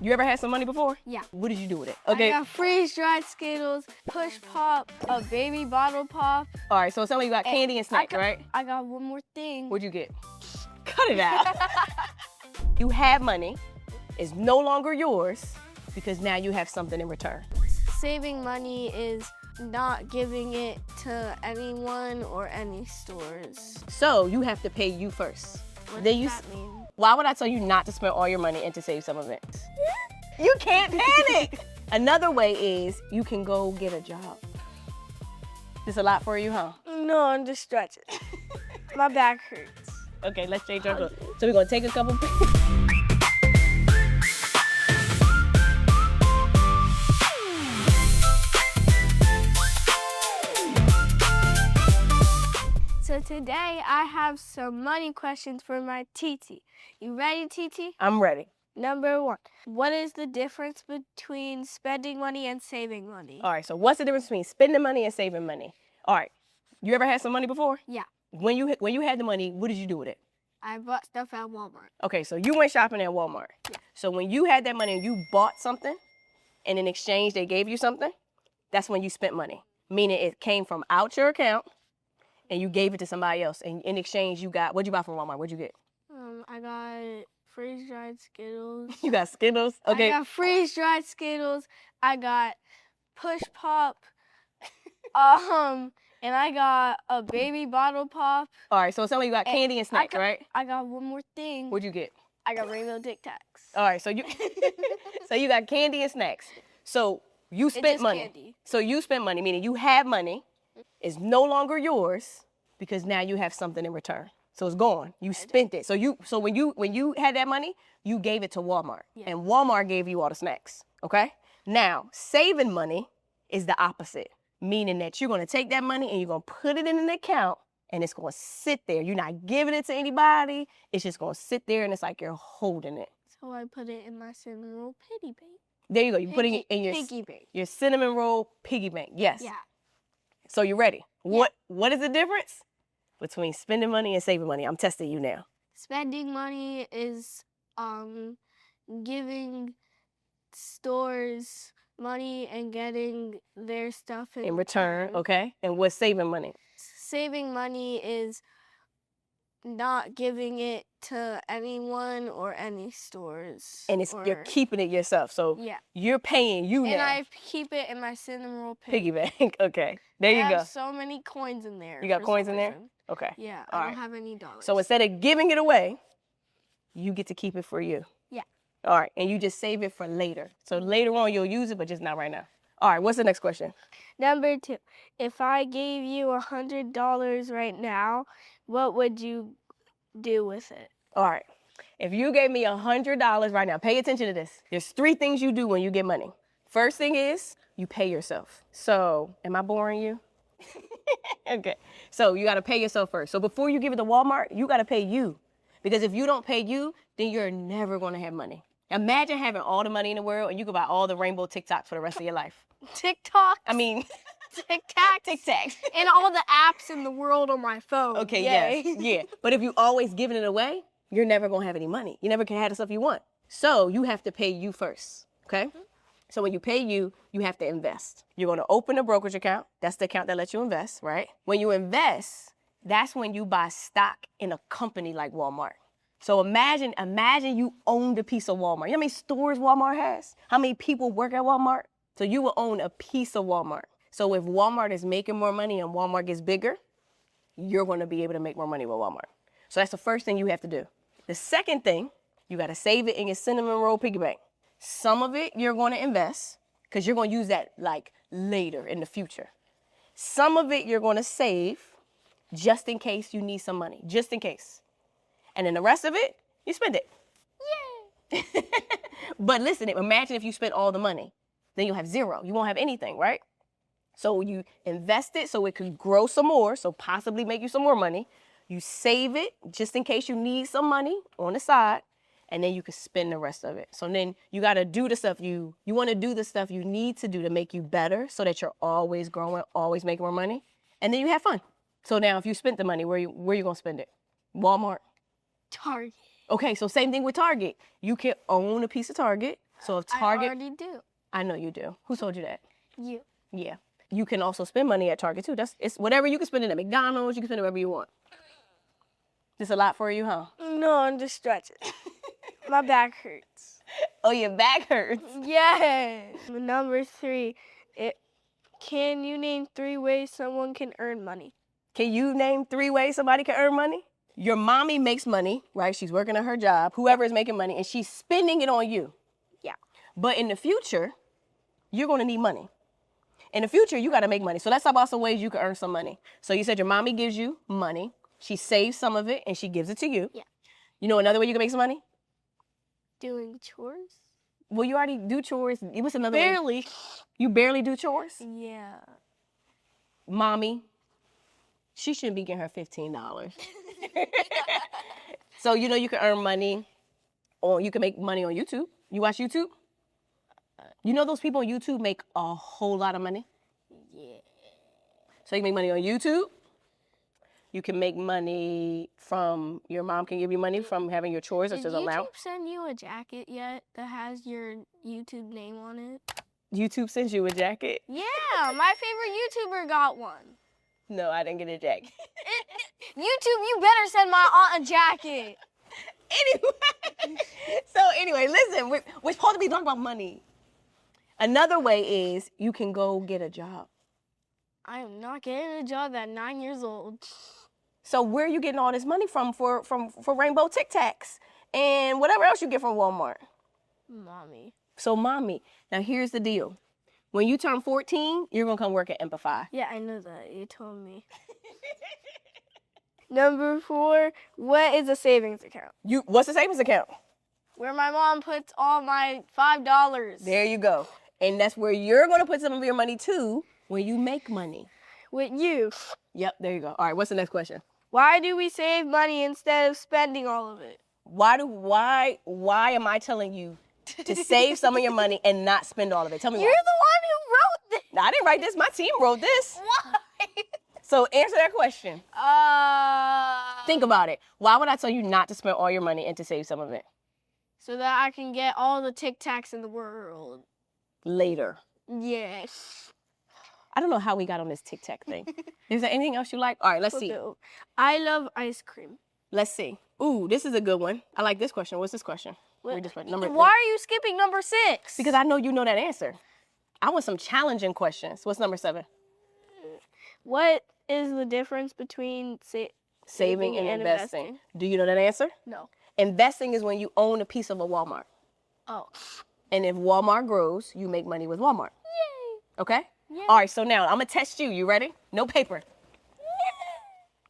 You ever had some money before? Yeah. What did you do with it? Okay. I got freeze-dried Skittles, push pop, a baby bottle pop. All right, so some of you got candy and snacks, right? I got one more thing. What'd you get? Cut it out. You have money. It's no longer yours because now you have something in return. Saving money is not giving it to anyone or any stores. So you have to pay you first. What Then does that mean? Why would I tell you not to spend all your money and to save some of it? You can't panic. Another way is you can go get a job. This a lot for you, huh? No, I'm just stretching. My back hurts. Okay, let's change our clothes. So we're gonna take a couple. So today I have some money questions for my TT. You ready, TT? I'm ready. Number 1, what is the difference between spending money and saving money? All right, so what's the difference between spending money and saving money? All right, you ever had some money before? Yeah. When you had the money, what did you do with it? I bought stuff at Walmart. Okay, so you went shopping at Walmart. Yeah. So when you had that money and you bought something, and in exchange they gave you something, that's when you spent money. Meaning it came from out your account, and you gave it to somebody else. And in exchange, you got, what'd you buy from Walmart? What'd you get? I got freeze-dried Skittles. You got Skittles? Okay. I got freeze-dried Skittles. I got push pop. And I got a baby bottle pop. All right, so some of you got candy and snacks, right? I got one more thing. What'd you get? I got rainbow Tic Tacs. All right, so you so you got candy and snacks. So you spent money. Candy. So you spent money, meaning you have money. It's no longer yours because now you have something in return. So it's gone. You spent it. So when you had that money, you gave it to Walmart. Yeah. And Walmart gave you all the snacks. Okay? Now, saving money is the opposite. Meaning that you're gonna take that money and you're gonna put it in an account and it's gonna sit there. You're not giving it to anybody. It's just gonna sit there and it's like you're holding it. So I put it in my Cinnamoroll piggy bank. There you go. You put it in your piggy bank. Your Cinnamoroll piggy bank. Yes. Yeah. So you ready? Yeah. What is the difference between spending money and saving money? I'm testing you now. Spending money is giving stores money and getting their stuff In return, okay? And what's saving money? Saving money is not giving it to anyone or any stores. And you're keeping it yourself. So yeah. You're paying you now. And I keep it in my Cinnamoroll piggy bank. Okay. There you I go. have so many coins in there. You got coins in there? Okay. Yeah, All I right. don't have any dollars. So instead of giving it away, you get to keep it for you. Yeah. All right. And you just save it for later. So later on you'll use it, but just not right now. All right. What's the next question? Number 2, if I gave you $100 right now, what would you do with it? All right. If you gave me $100 right now, pay attention to this. There's 3 things you do when you get money. First thing is you pay yourself. So, am I boring you? Okay. So you got to pay yourself first. So before you give it to Walmart, you got to pay you. Because if you don't pay you, then you're never going to have money. Imagine having all the money in the world and you could buy all the rainbow Tic Tacs for the rest of your life. TikTok? I mean, Tic Tacs? Tic Tacs. And all the apps in the world on my phone. Okay, Yay. yes, yeah. But if you always giving it away, you're never gonna have any money. You never can have the stuff you want. So you have to pay you first, okay? So when you pay you, you have to invest. You're gonna open a brokerage account. That's the account that lets you invest, right? When you invest, that's when you buy stock in a company like Walmart. So imagine you owned a piece of Walmart. You know how many stores Walmart has? How many people work at Walmart? So you will own a piece of Walmart. So if Walmart is making more money and Walmart gets bigger, you're gonna be able to make more money with Walmart. So that's the first thing you have to do. The second thing, you gotta save it in your Cinnamoroll piggy bank. Some of it you're gonna invest, because you're gonna use that like later in the future. Some of it you're gonna save just in case you need some money, just in case. And then the rest of it, you spend it. Yay! But listen, imagine if you spent all the money, then you'll have zero. You won't have anything, right? So you invest it so it could grow some more, so possibly make you some more money. You save it just in case you need some money on the side, and then you can spend the rest of it. So then you got to do the stuff you want to do the stuff you need to do to make you better so that you're always growing, always making more money, and then you have fun. So now if you spent the money, where you going to spend it? Walmart? Target. Okay, so same thing with Target. You can own a piece of Target. So if I Target, already do. I know you do. Who told you that? You. Yeah. You can also spend money at Target too. It's whatever you can spend it at McDonald's. You can spend it wherever you want. This a lot for you, huh? No, I'm just stretching. My back hurts. Oh, your back hurts. Yes. Number 3. Can you name 3 ways someone can earn money? Can you name 3 ways somebody can earn money? Your mommy makes money, right? She's working at her job, whoever is making money, and she's spending it on you. Yeah. But in the future, you're going to need money. In the future, you got to make money. So let's talk about some ways you can earn some money. So you said your mommy gives you money. She saves some of it, and she gives it to you. Yeah. You know another way you can make some money? Doing chores? Well, you already do chores. What's another way? Barely. You barely do chores? Yeah. Mommy, she shouldn't be getting her $15. So you know you can earn money, or you can make money on YouTube. You watch YouTube? You know those people on YouTube make a whole lot of money? Yeah. So you can make money on YouTube. You can make money from, your mom can give you money from having your chores, such Did as YouTube allowance. send you a jacket yet that has your YouTube name on it? YouTube sends you a jacket? Yeah, my favorite YouTuber got one. No, I didn't get a jacket. YouTube, you better send my aunt a jacket. Anyway, listen, we're supposed to be talking about money. Another way is you can go get a job. I am not getting a job at 9 years old. So where are you getting all this money from for Rainbow Tic Tacs and whatever else you get from Walmart? Mommy. So mommy, now here's the deal. When you turn 14, you're going to come work at Amplify. Yeah, I know that. You told me. Number 4, what is a savings account? What's a savings account? Where my mom puts all my $5. There you go. And that's where you're going to put some of your money too when you make money. With you. Yep, there you go. All right, what's the next question? Why do we save money instead of spending all of it? Why am I telling you to save some of your money and not spend all of it? Tell me You're why. the one who wrote this. No, I didn't write this. My team wrote this. Why? So answer that question. Think about it. Why would I tell you not to spend all your money and to save some of it? So that I can get all the Tic Tacs in the world. Later. Yes. I don't know how we got on this Tic Tac thing. Is there anything else you like? All right, let's see. I love ice cream. Let's see. Ooh, this is a good one. I like this question. What's this question? Read this one. Why are you skipping number 6? Because I know you know that answer. I want some challenging questions. What's number 7? What is the difference between Saving and investing. Do you know that answer? No. Investing is when you own a piece of a Walmart. Oh. And if Walmart grows, you make money with Walmart. Yay. Okay? Yeah. All right, so now I'm going to test you. You ready? No paper.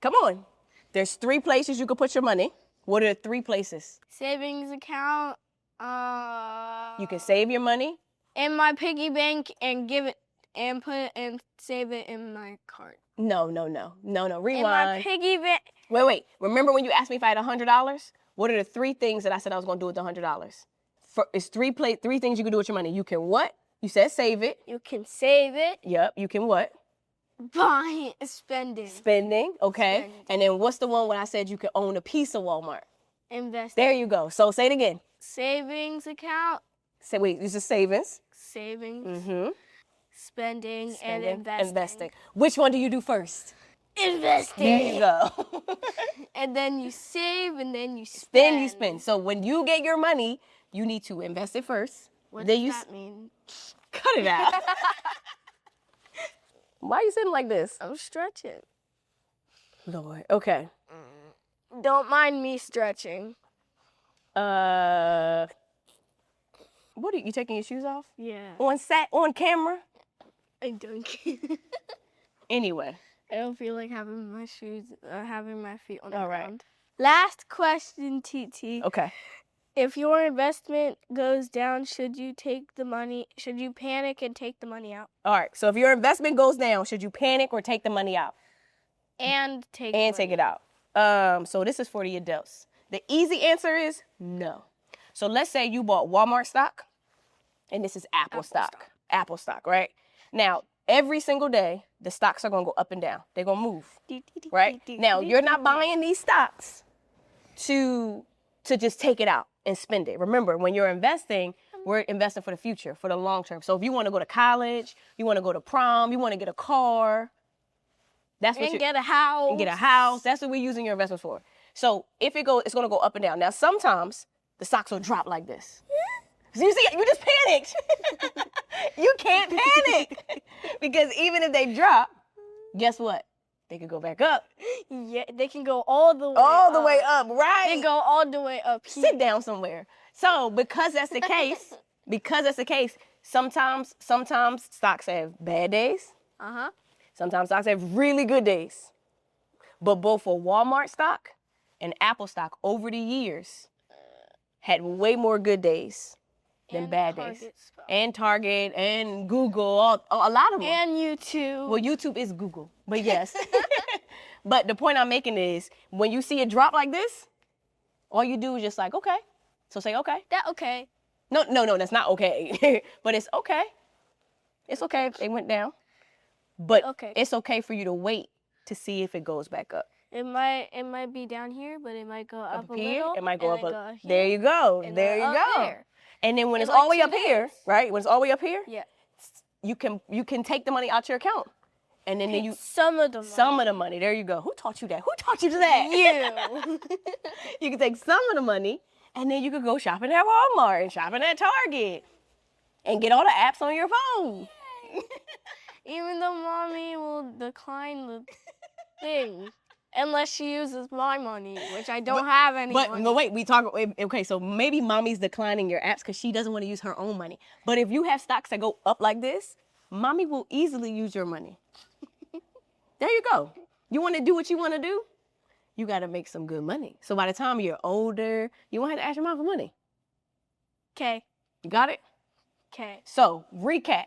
Come on. There's 3 places you can put your money. What are the 3 places? Savings account. You can save your money. In my piggy bank and give it and save it in my cart. No. Rewind. In my piggy bank. Wait. Remember when you asked me if I had $100? What are the 3 things that I said I was going to do with the $100? It's 3 things you can do with your money. You can what? You said save it. You can save it. Yep. You can what? Buy it. Spending. Spending. Okay. Spending. And then what's the one when I said you could own a piece of Walmart? Investing. There you go. So say it again. Savings account. This is savings. Savings. Mm-hmm. Spending and investing. Which one do you do first? Investing. There you go. And then you save and then you spend. Then you spend. So when you get your money, you need to invest it first. What then does that mean? Cut it out. Why are you sitting like this? I'm stretching. Lord. Okay. Don't mind me stretching. What are you taking your shoes off? Yeah. On camera? I don't care. Anyway. I don't feel like having my shoes, having my feet on the All right. ground. Last question, TT. Okay. If your investment goes down, should you panic and take the money out? All right. So if your investment goes down, should you panic or take the money out? And take it out. So this is for the adults. The easy answer is no. So let's say you bought Walmart stock, and this is Apple stock. Apple stock, right? Now, every single day, the stocks are going to go up and down. They're going to move, right? Now, you're not buying these stocks to just take it out and spend it. Remember, when you're investing, We're investing for the future, for the long term. So if you want to go to college, you want to go to prom, you want to get a car, that's what And get a house. and get a house. That's what we're using your investments for. So if it goes, it's gonna go up and down. Now sometimes the stocks will drop like this. So you see, you just panicked. You can't panic because even if they drop, guess what? They could go back up. Yeah, they can go all the way All the way up, right? They go all the way up here. Sit down somewhere. So because that's the case, sometimes stocks have bad days. Uh-huh. Sometimes stocks have really good days. But both for Walmart stock and Apple stock over the years had way more good days than bad days. And Target and Google, a lot of them. And YouTube. Well, YouTube is Google, but yes. But the point I'm making is when you see it drop like this, all you do is just like, okay. So say okay. That okay. No, that's not okay. But it's okay. It's okay if they went down. But Okay. it's okay for you to wait to see if it goes back up. It might be down here, but it might go up a Here, little. it might go and up. then go There here, you go. and There then you up go. there. And then when In it's like all the way 2 up here, days. right? When it's all the way up here, Yeah. you can take the money out your account, and then you some of the money. some of the money. There you go. Who taught you that? Who taught you that? You. You can take some of the money, and then you could go shopping at Walmart and shopping at Target, and get all the apps on your phone. Even though mommy will decline the thing unless she uses my money, which I don't have any money. But wait, okay, so maybe mommy's declining your apps because she doesn't want to use her own money. But if you have stocks that go up like this, mommy will easily use your money. There you go. You want to do what you want to do? You got to make some good money. So by the time you're older, you won't have to ask your mom for money. Okay. You got it? Okay. So, recap.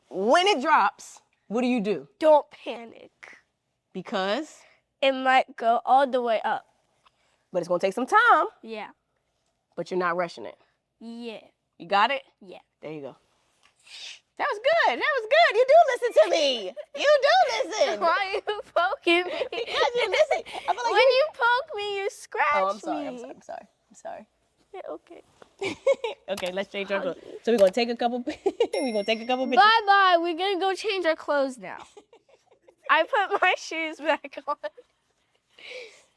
When it drops, what do? Don't panic. Because, It might go all the way up. but it's going to take some time, Yeah. but you're not rushing it. Yeah. You got it? Yeah. There you go. That was good. You do listen to me. You do listen. Why are you poking me? Because you listen. I feel like When you poke me, you scratch Oh, I'm sorry. me. I'm sorry. Yeah, okay. Okay, let's change our clothes. So we're gonna take a couple. Pictures. Bye-bye. We're going to go change our clothes now. I put my shoes back on.